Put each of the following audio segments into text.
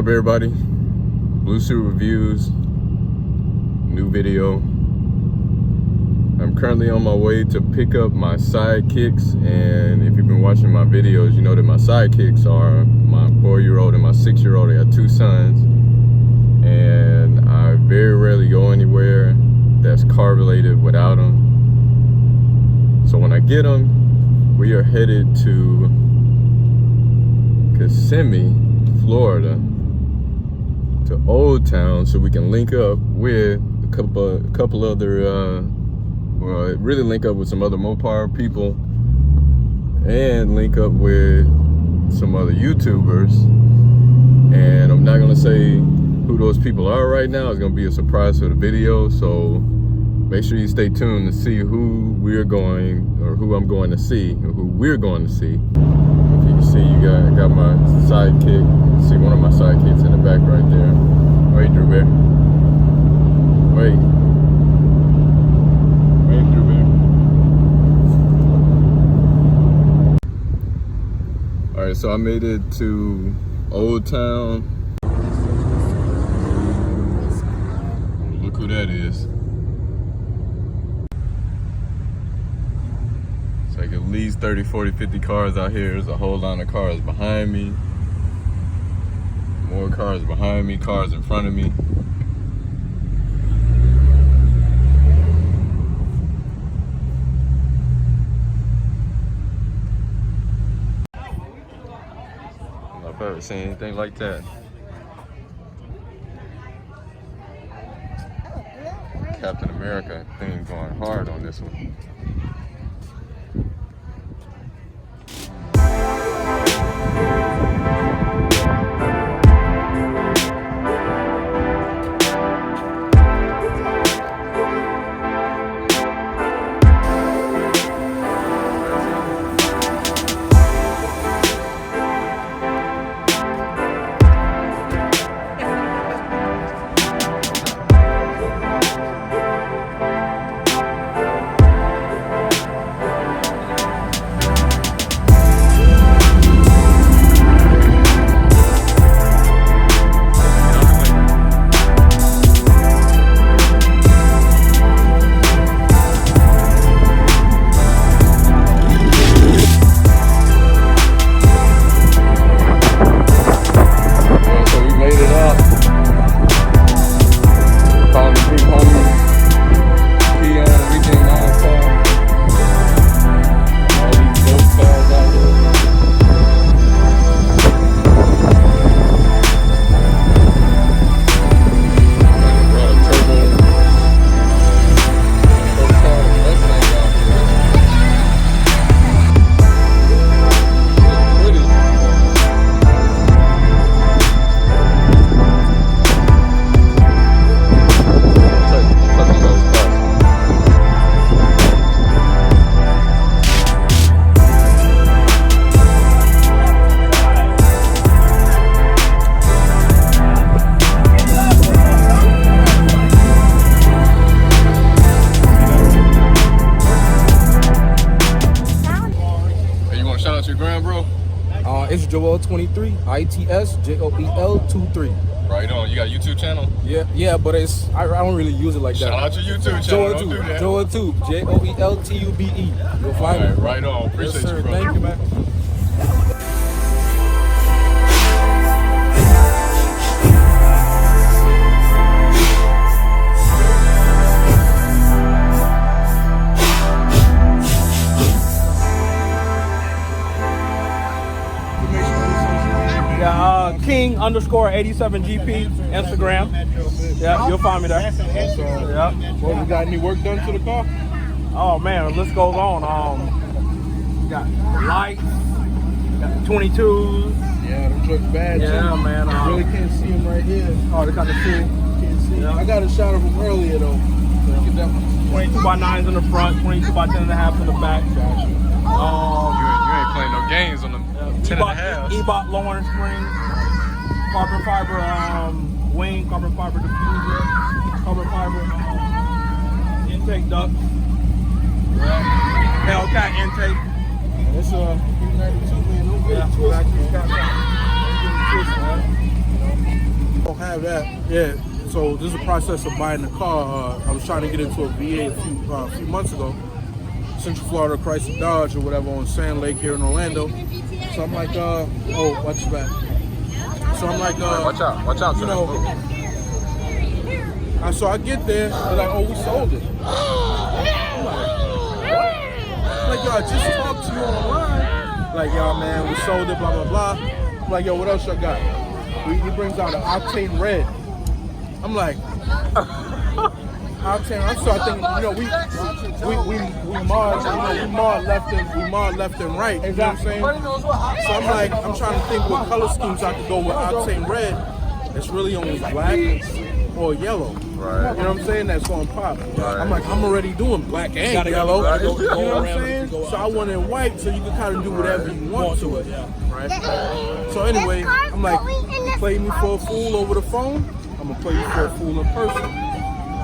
up, everybody? Blue Suit Reviews, new video. I'm currently on my way to pick up my sidekicks, and if you've been watching my videos, you know that my sidekicks are my 4-year-old and my 6-year-old. I got 2 sons, and I very rarely go anywhere that's car related without them. So when I get them, we are headed to Kissimmee, Florida, to Old Town, so we can link up with a couple other really link up with some other MOPAR people and link up with some other YouTubers. And I'm not gonna say who those people are right now. It's gonna be a surprise for the video, so make sure you stay tuned to see who we're going, or who I'm going to see, or who we're going to see. If you can see, I got my sidekick. You see one of my sidekicks in the back right there. Wait, Drew Bear. Wait. Wait, Drew Bear. Alright, so I made it to Old Town. Look who that is. It's like at least 30, 40, 50 cars out here. There's a whole line of cars behind me. More cars behind me, cars in front of me. I've never seen anything like that. Captain America thing going hard on this one. It's Joel23, ITS JOEL 23. Right on. You got a YouTube channel? Yeah, but it's I don't really use it like that. Shout out your YouTube channel. Joel2, JOELTUBE. You'll find it. Right on. Appreciate you, bro. Thank you, man. King_87GP Instagram. Yeah, you'll find me there. Yeah. Well, we got any work done to the car? Oh man, the list goes on. We got the lights, got the 22s. Yeah, them trucks bad too. Yeah, man. You really can't see them right here. Hard to kind of see. Can't see. Yeah. I got a shot of them earlier though. So get that one. 22x9s in the front, 22x10.5 in the back. Gotcha. You ain't playing no games on them 10.5s. E-Bot lowering springs, carbon fiber wing, carbon fiber diffuser, carbon fiber intake duct, Hellcat intake. It's a 92, man. Don't get it twisted. have that. Yeah. So this is a process of buying a car. I was trying to get into a VA a few months ago. Central Florida Chrysler Dodge or whatever on Sand Lake here in Orlando. So I'm like, oh, watch your back. So I'm like, watch out, you know. So I get there, they're like, oh, we sold it. I'm like, what? Like, yo, I just talked to you online. Like, yo, man, we sold it, blah, blah, blah. I'm like, yo, what else y'all got? He brings out an Octane Red. I'm like, Octane. I start thinking, you know, we mod left and right. You know what I'm saying? So I'm like, I'm trying to think what color schemes I could go with Octane Red. It's really only black or yellow. Right. You know what I'm saying? That's going to pop. Right. I'm like, I'm already doing black and yellow. Right. You know what I'm saying? So I want it white so you can kind of do whatever you want to it. Right? So anyway, I'm like, you play me for a fool over the phone, I'm going to play you for a fool in person.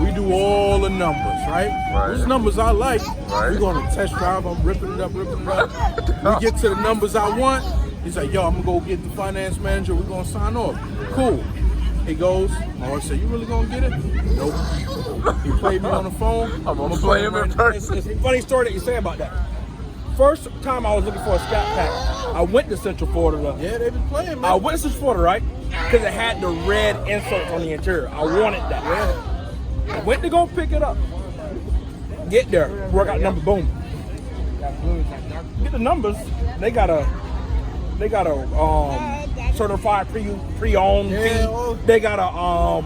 We do all the numbers, right? Those numbers I like, we're going to test drive. I'm ripping it up. We get to the numbers I want. He's like, yo, I'm going to go get the finance manager. We're going to sign off. Cool. He goes, I said, you really going to get it? Nope. He played me on the phone. I'm going to play him in person. It's a funny story that you say about that. First time I was looking for a Scat Pack, I went to Central Florida. Yeah, they been playing, man. I went to Central Florida, right? Because it had the red inserts on the interior. I wanted that. Yeah. I went to go pick it up. Get there, work out the number, boom. Get the numbers. They got a certified pre-owned fee. They got a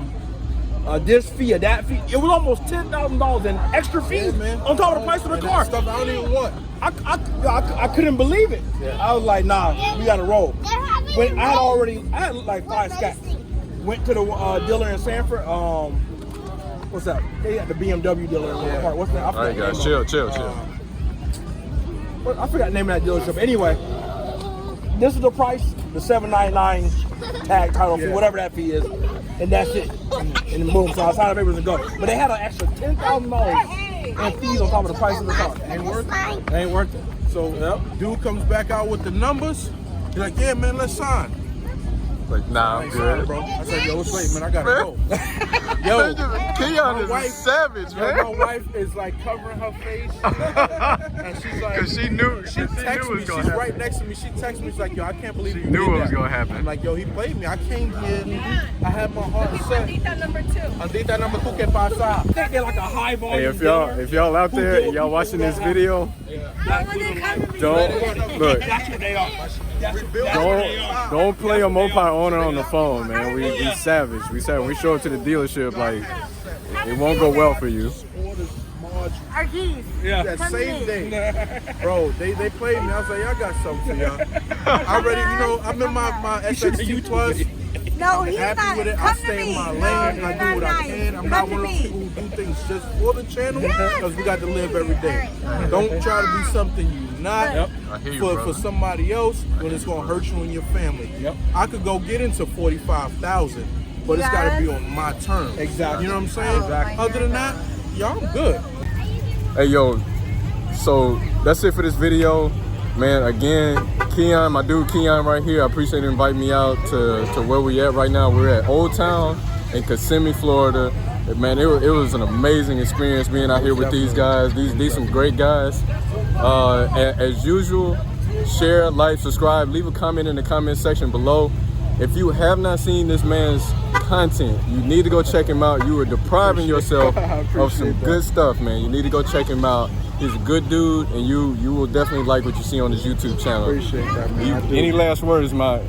this fee or that fee. It was almost $10,000 in extra fees on top of the price of the car. Stuff I don't even want. I couldn't believe it. Yeah. I was like, nah, we gotta roll. When I had like 5 Scats. Went to the dealer in Sanford. What's that? They had the BMW dealer in the park. What's that? All right, guys, chill. I forgot the name of that dealership. Anyway, this is the price, the $799 tag title fee, whatever that fee is, and that's it. And boom, so I signed the papers and go. But they had an extra $10,000 in fees on top of the price of the car. Ain't worth it. Ain't worth it. So dude comes back out with the numbers. He's like, yeah, man, let's sign. Like, nah, I'm good. Bro. I said, yo, it's late, man. I gotta go. Yo, Keon is a savage, man. My wife is like covering her face, and she's like, because she knew she texts me. She's right next to me. She texts me. She's like, yo, I can't believe you knew did what was that. gonna happen. I'm like, yo, he played me. I came here. I had my heart set. Andita number 2. Andita number 2 que pasa. I think they're like a high volume. Hey, if y'all out there and y'all watching this video, don't look. That's what they are. Don't play a MOPAR owner on the phone, man. We savage. We show up to the dealership like it won't go well for you. Our keys. Yeah. That same day, bro, they played me. I was like, y'all got something for y'all. I already, I'm in my SXT Plus. No, he's happy not. with it. I Come stay to in my me. lane. No, I do what I can. I'm not one of those people who do things just for the channel because we got to live every day. Don't try to be something you're not I hear you, for somebody else when it's gonna hurt you and your family. I could go get into 45,000, but it's got to be on my terms. Exactly. You know what I'm saying? Other than that, y'all, I'm good. Hey, yo, so that's it for this video. Man, again, Keon, my dude Keon right here, I appreciate you inviting me out to where we at right now. We're at Old Town in Kissimmee, Florida. Man, it was an amazing experience being out here with these guys. These some great guys. As usual, share, like, subscribe, leave a comment in the comment section below. If you have not seen this man's content, you need to go check him out. You are depriving yourself of some good stuff, man. You need to go check him out. He's a good dude, and you will definitely like what you see on his YouTube channel. Appreciate that, man. Any last words, my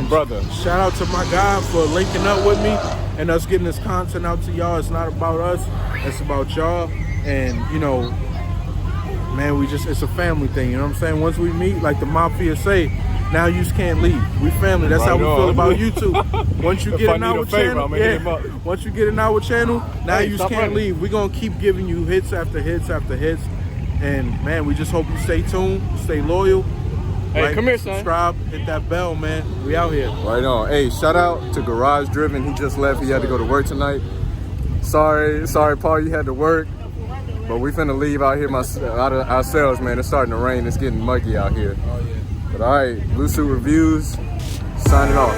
brother? Shout out to my guy for linking up with me and us getting this content out to y'all. It's not about us, it's about y'all. And man, it's a family thing, you know what I'm saying? Once we meet, like the Mafia say, now you just can't leave. We family. That's how we feel about YouTube. Once you get in our channel, once you get in our channel, now you just can't leave. We're gonna keep giving you hits after hits after hits. And man, we just hope you stay tuned, stay loyal. Hey, come here, son. Subscribe, hit that bell, man. We out here. Right on. Hey, shout out to Garage Driven. He just left. He had to go to work tonight. Sorry, Paul, you had to work. But we finna leave out here ourselves, man. It's starting to rain. It's getting muggy out here. But all right, Blue Suit Reviews, signing off.